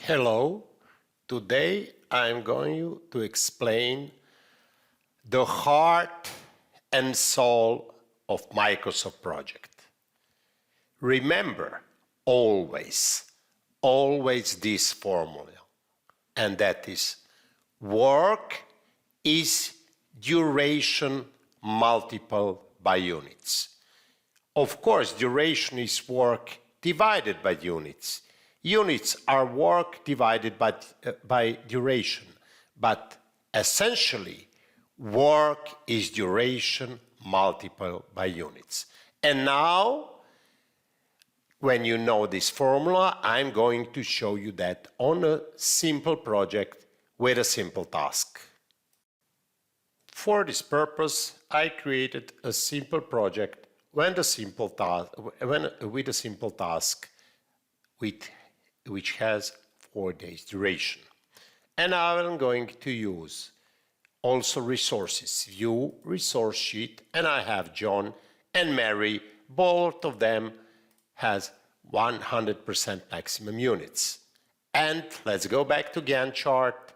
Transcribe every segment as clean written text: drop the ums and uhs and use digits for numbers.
Hello, today I'm going to explain the heart and soul of Microsoft Project. Remember always this formula, and that is work is duration multiple by units. Of course, duration is work divided by units. Units are work divided by duration, but essentially, work is duration multiple by units. And now, when you know this formula, I'm going to show you that on a simple project with a simple task. For this purpose, I created a simple project with a simple task which has 4 days duration. And I'm going to use also resources, view resource sheet, and I have John and Mary, both of them has 100% maximum units. And let's go back to Gantt chart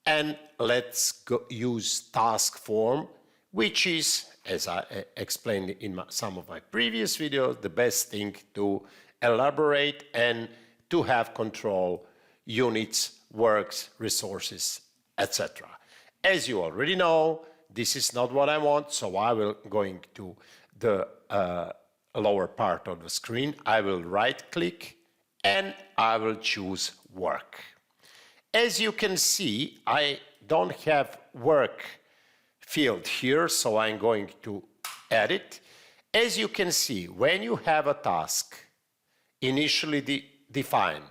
and let's use task form, which is, as I explained in some of my previous videos, the best thing to elaborate and to have control units, works, resources, etc. As you already know, this is not what I want, so I will going to the lower part of the screen. I will right-click and I will choose work. As you can see, I don't have work field here, so I'm going to add it. As you can see, when you have a task initially defined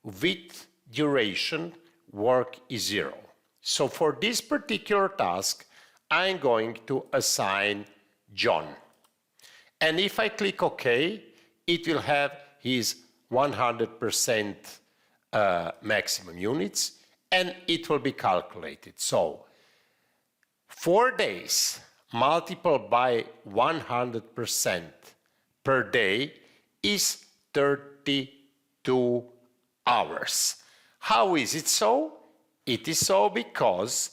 with duration, work is 0. So for this particular task, I'm going to assign John. And if I click OK, it will have his 100% maximum units, and it will be calculated. So 4 days multiplied by 100% per day is 32 hours. How is it so? It is so because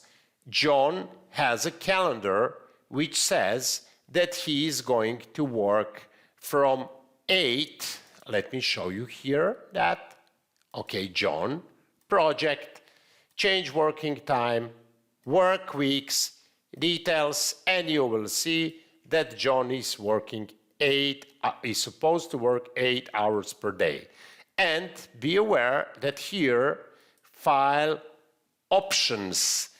John has a calendar which says that he is going to work from 8, let me show you here that, okay, John, project, change working time, work weeks, details, and you will see that John is working is supposed to work 8 hours per day. And be aware that here, file options,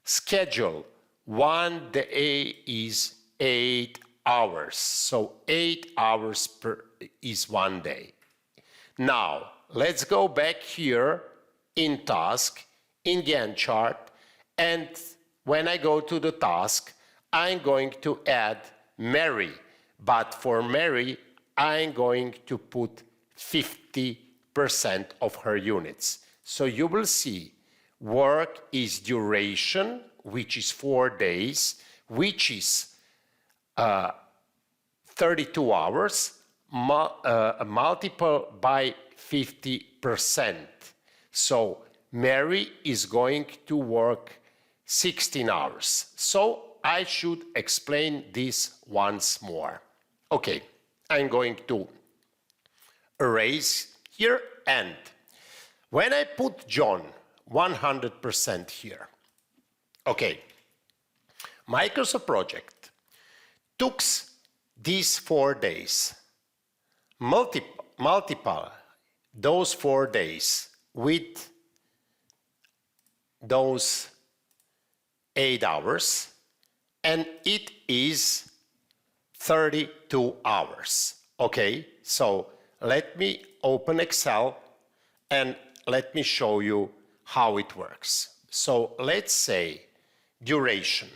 schedule, 1 day is 8 hours. So 8 hours is 1 day. Now, let's go back here in task, in Gantt chart, and when I go to the task, I'm going to add Mary. But for Mary, I'm going to put 50% of her units. So you will see work is duration, which is 4 days, which is 32 hours, multiple by 50%. So Mary is going to work 16 hours. So I should explain this once more. Okay, I'm going to erase here, and when I put John 100% here, okay, Microsoft Project took these 4 days, multiply those 4 days with those 8 hours, and it is 32 hours. Okay, so let me open Excel and let me show you how it works. So let's say duration.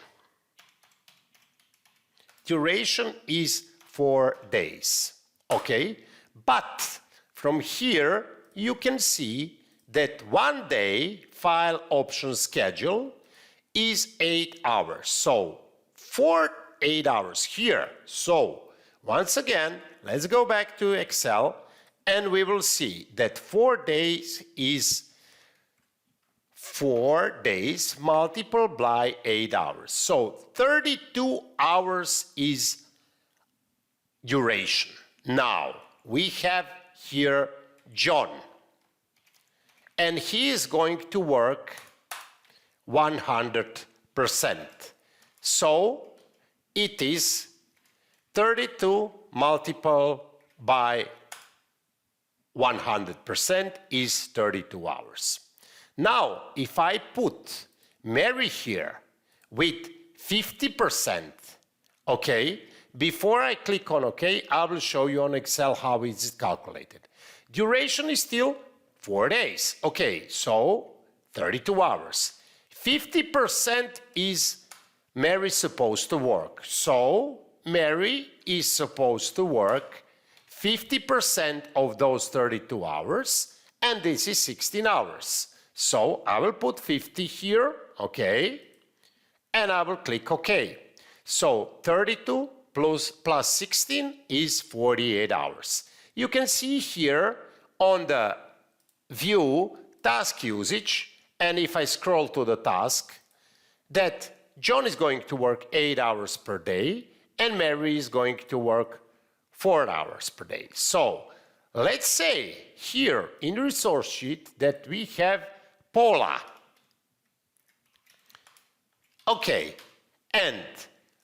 Duration is 4 days, okay? But from here, you can see that 1 day file option schedule is 8 hours. So 8 hours here. So once again, let's go back to Excel and we will see that 4 days is 4 days multiplied by 8 hours. So 32 hours is duration. Now, we have here John, and he is going to work 100%. So it is 32 multiplied by 100% is 32 hours. Now, if I put Mary here with 50%, okay, before I click on OK, I will show you on Excel how is it calculated. Duration is still 4 days. Okay, so 32 hours. 50% is Mary supposed to work. So Mary is supposed to work 50% of those 32 hours, and this is 16 hours. So I will put 50 here, okay, and I will click OK. So 32 plus 16 is 48 hours. You can see here on the view task usage, and if I scroll to the task, that John is going to work 8 hours per day, and Mary is going to work 4 hours per day. So let's say here in the resource sheet that we have Paula. Okay, and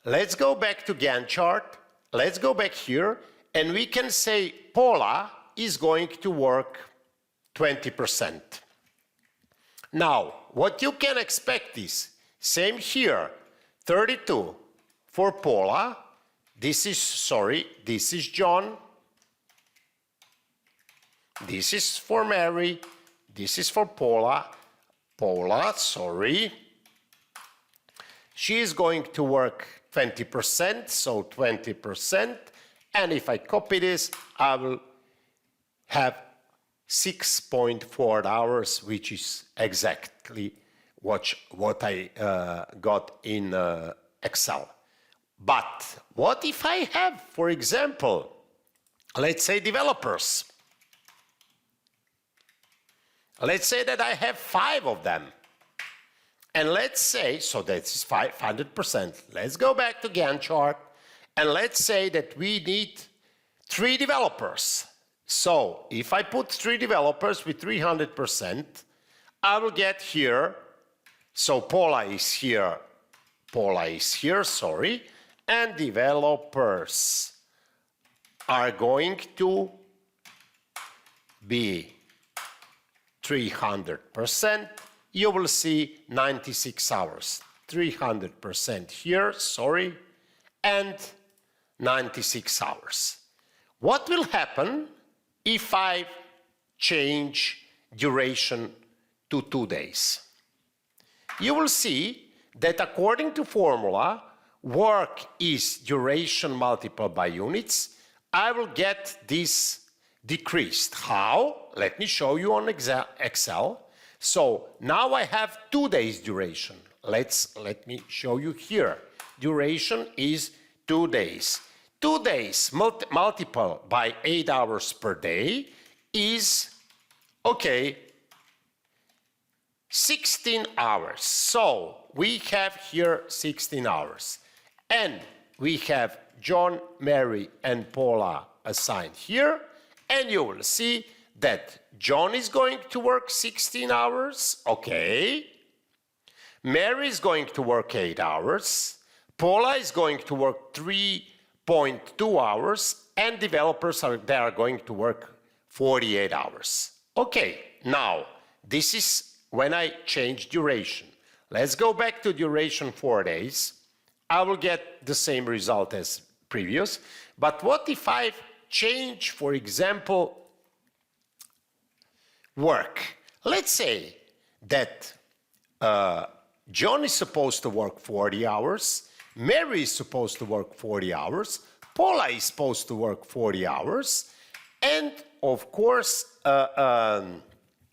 let's go back to Gantt chart. Let's go back here, and we can say Paula is going to work 20%. Now, what you can expect is, same here, 32 for Paula. This is John. This is for Mary. This is for Paula. She is going to work 20%, so 20%. And if I copy this, I will have 6.4 hours, which is exactly what I got in Excel. But what if I have, for example, let's say developers? Let's say that I have 5 of them. And let's say, so that's 500%. Let's go back to Gantt chart, and let's say that we need 3 developers. So if I put 3 developers with 300%, I will get here, so Paula is here, and developers are going to be 300%. You will see 96 hours. 300% here, and 96 hours. What will happen if I change duration to 2 days? You will see that according to formula, work is duration multiplied by units. I will get this decreased. How? Let me show you on Excel. So now I have 2 days duration. Let me show you here. Duration is 2 days. 2 days multiplied by 8 hours per day is, okay, 16 hours. So we have here 16 hours. And we have John, Mary, and Paula assigned here. And you will see that John is going to work 16 hours. Okay. Mary is going to work 8 hours. Paula is going to work 3.2 hours. And developers are going to work 48 hours. Okay. Now, this is when I change duration. Let's go back to duration 4 days. I will get the same result as previous. But what if I change, for example, work? Let's say that John is supposed to work 40 hours, Mary is supposed to work 40 hours, Paula is supposed to work 40 hours, and of course,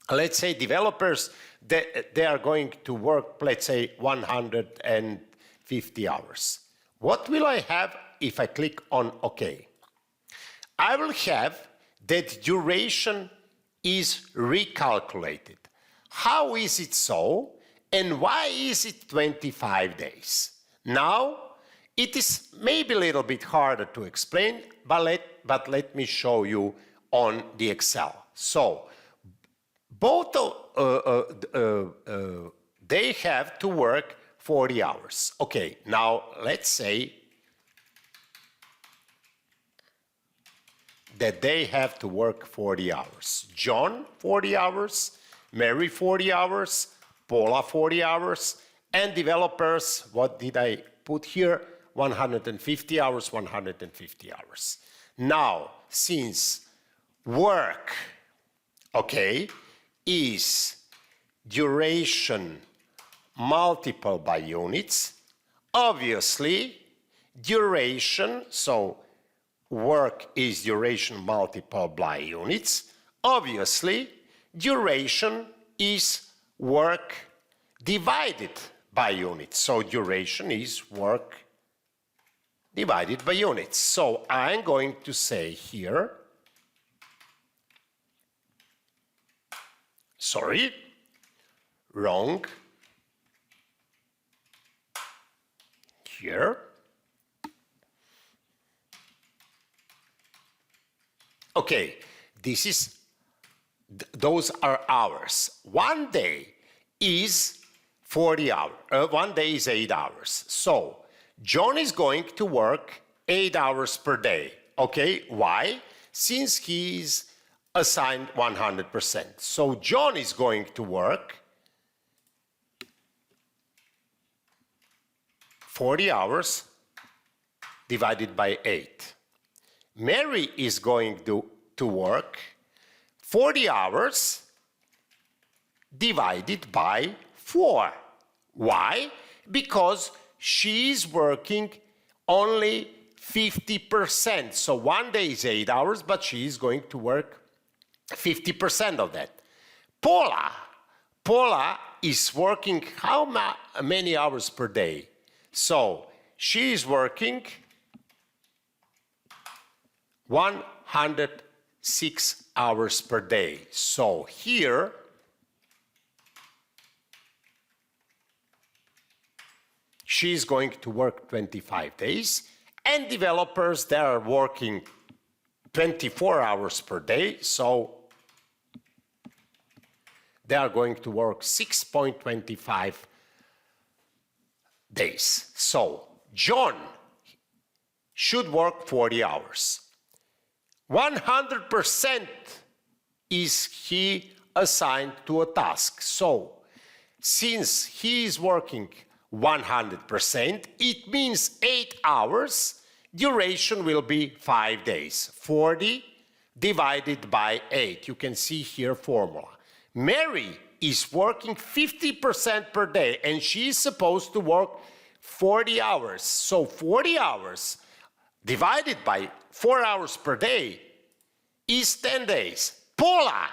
let's say developers, they are going to work, let's say, 150 hours. What will I have if I click on OK? I will have that duration is recalculated. How is it so? And why is it 25 days? Now, it is maybe a little bit harder to explain, but let me show you on the Excel. So, both they have to work 40 hours. Okay, now let's say that they have to work 40 hours. John, 40 hours, Mary, 40 hours, Paula, 40 hours, and developers, what did I put here? 150 hours, 150 hours. Now, since work, okay, is duration multiplied by units, obviously, duration, so work is duration multiplied by units, obviously, duration is work divided by units. So duration is work divided by units. So I'm going to say here, sorry, wrong, here. Okay, this is, those are hours. One day is 40 hours, 1 day is 8 hours. So, John is going to work 8 hours per day. Okay, why? Since he is assigned 100%. So, John is going to work 40 hours divided by 8. Mary is going to work 40 hours divided by 4. Why? Because she is working only 50%. So 1 day is 8 hours, but she is going to work 50% of that. Paula is working how many hours per day? So she is working 106 hours per day. So here, she's going to work 25 days, and developers, they are working 24 hours per day, so they are going to work 6.25 days. So John should work 40 hours. 100% is he assigned to a task. So since he is working 100%, it means 8 hours, duration will be 5 days. 40 divided by 8. You can see here formula. Mary is working 50% per day, and she is supposed to work 40 hours. So 40 hours divided by 4 hours per day is 10 days. Paula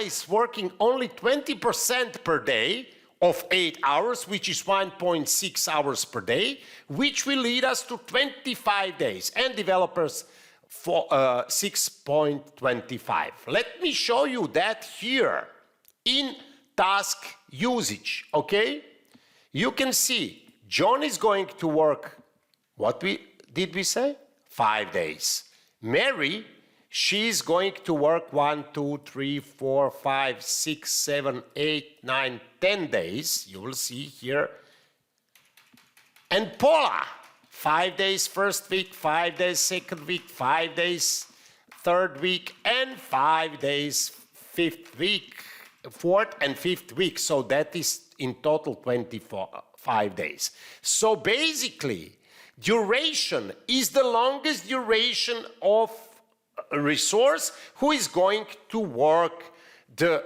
is working only 20% per day of 8 hours, which is 1.6 hours per day, which will lead us to 25 days, and developers for 6.25. Let me show you that here in task usage, okay? You can see John is going to work, what did we say? 5 days. Mary, she's going to work 1, 2, 3, 4, 5, 6, 7, 8, 9, 10 days. You will see here. And Paula, 5 days first week, 5 days second week, 5 days third week, and 5 days fifth week, fourth and fifth week. So that is in total 25 days. So basically, duration is the longest duration of a resource who is going to work the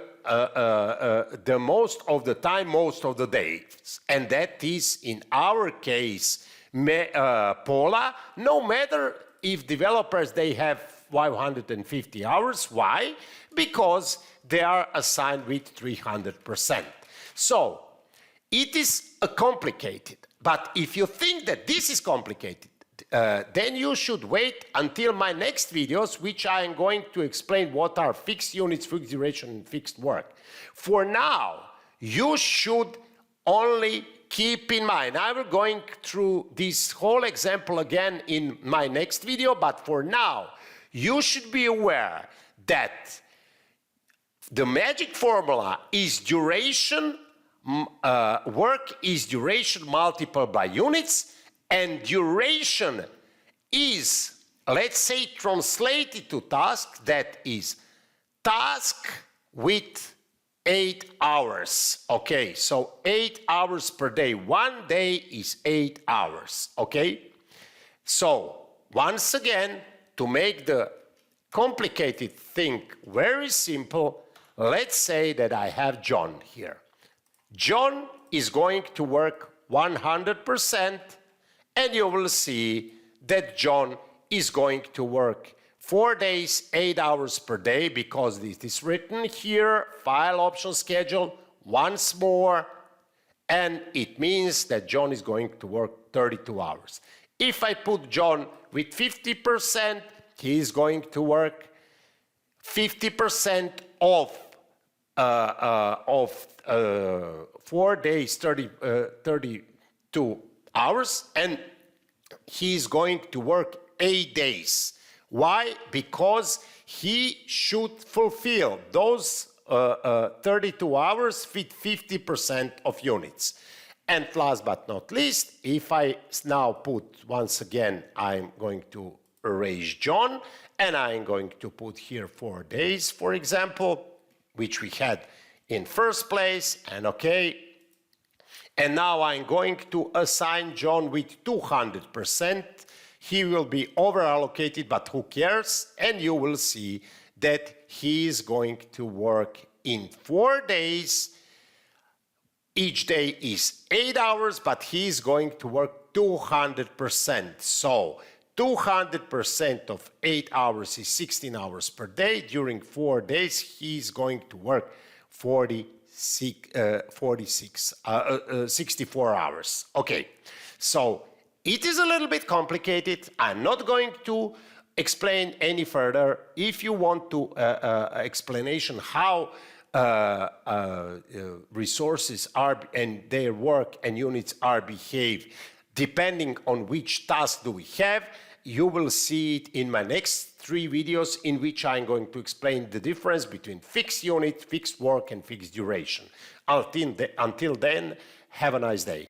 most of the time, most of the days. And that is, in our case, Paula, no matter if developers, they have 550 hours. Why? Because they are assigned with 300%. So, it is complicated. But if you think that this is complicated, then you should wait until my next videos, which I am going to explain what are fixed units, fixed duration, and fixed work. For now, you should only keep in mind, I will going through this whole example again in my next video, but for now, you should be aware that the magic formula is duration, work is duration multiplied by units, and duration is, let's say, translated to task, that is task with 8 hours. Okay, so 8 hours per day. 1 day is 8 hours. Okay, so once again, to make the complicated thing very simple, let's say that I have John here. John is going to work 100%, and you will see that John is going to work 4 days, 8 hours per day, because it is written here, file option schedule, once more, and it means that John is going to work 32 hours. If I put John with 50%, he is going to work 50% of 4 days, 32 hours, and he's going to work 8 days. Why? Because he should fulfill those 32 hours with 50% of units. And last but not least, if I now put, once again, I'm going to erase John, and I'm going to put here 4 days, for example, which we had in first place, and okay. And now I'm going to assign John with 200%. He will be over allocated, but who cares? And you will see that he is going to work in 4 days. Each day is 8 hours, but he is going to work 200%. So 200% of 8 hours is 16 hours per day. During 4 days, he is going to work 64 hours. Okay, so it is a little bit complicated. I'm not going to explain any further. If you want to explanation how resources are and their work and units are behave depending on which task do we have, you will see it in my next 3 videos, in which I'm going to explain the difference between fixed unit, fixed work, and fixed duration. Until then, have a nice day.